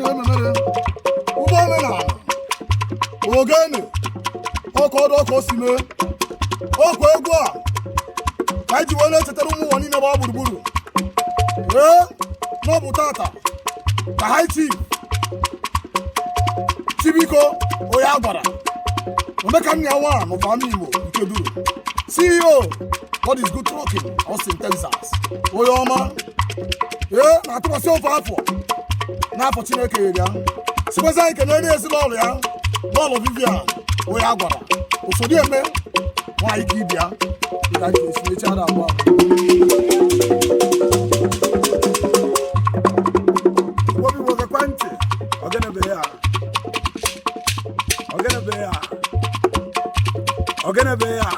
na-ememere ụgbọ omenala ogene ọkọdụ ọkọ si mee ọkwa egwu a ka anyị ji wee na-echetara ụmụ ụwa niile gbaa gburugburu n'ọbụ tata ka ha Chibiko onye agwara Omekanna nwa n'ụba ndị Igbo nke duru CEO God is good talking Austin Texas onye ọma na-atụkwasị ofe afọ n'afọ Chineke nyere ya sikwezi anyị kenere ezinụlọ ya n'ụlọ Vivian onye agwara Osodieme nwaanyị ka ibia dịka anyị esi echi ada abụọ obi nwekwa ntị ogenebe ya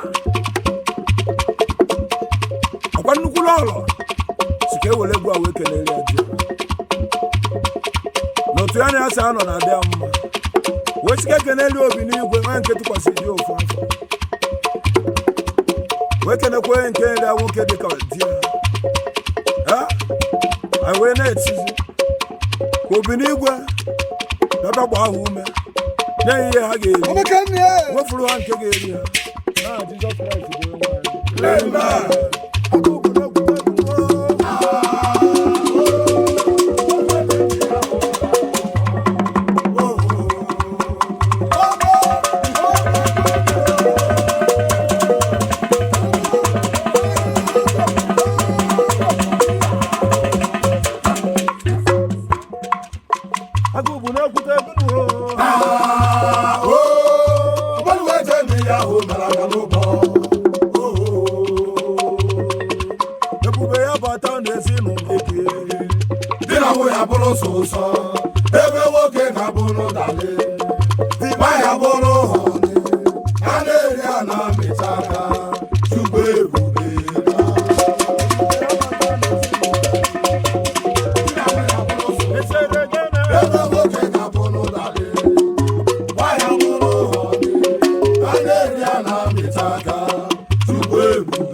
ọkwa nnukwu ụlọ si ka ewere egwu a wee kelere ya ji n'otu ya na-asa anọ na-adị ya mma wee sike kenelu obi n'igwe nwa nke tụkwasị dị ofu afọ wee kenekwe nke nri nwoke dịka di ya anyị wee na-etizi ka obi n'igwe dabagba ahụ ume nye ihe ha ga-eri wefuru ha nke ga-eri ha na Jizọs Kraịst bụ onye ebe nwoke ga-abụrụ dale dịba ya bụrụ họnị a na-eri a na-amịta aka Chukwu ebube ebe nwoke ga-abụrụ dale dịba ya bụrụ họnị a na-eri a na-amịta aka Chukwu ebube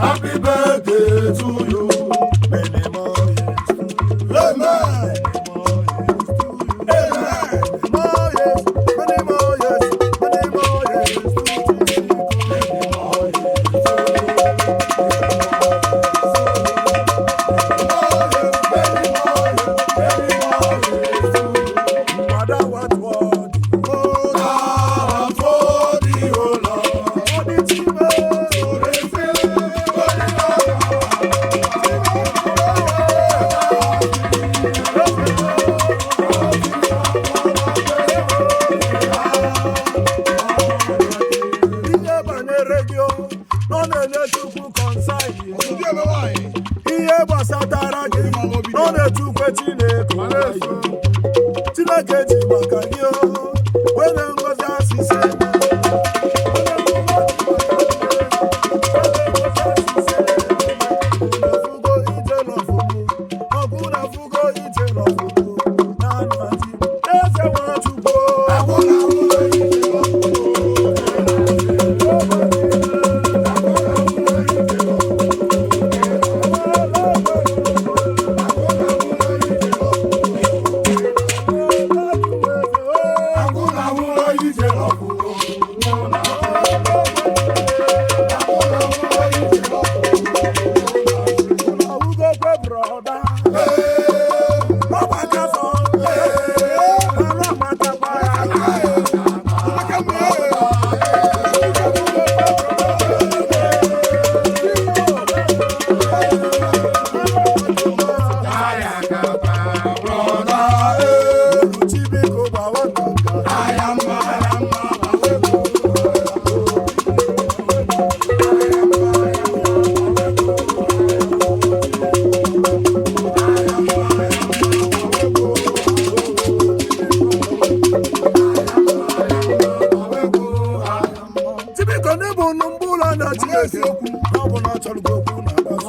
Happy birthday to you. Many more years. Amen. ihe gbasatara gị ọ na-etukwe Chineke ji maka gị were ngozi asịsị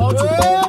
ọchị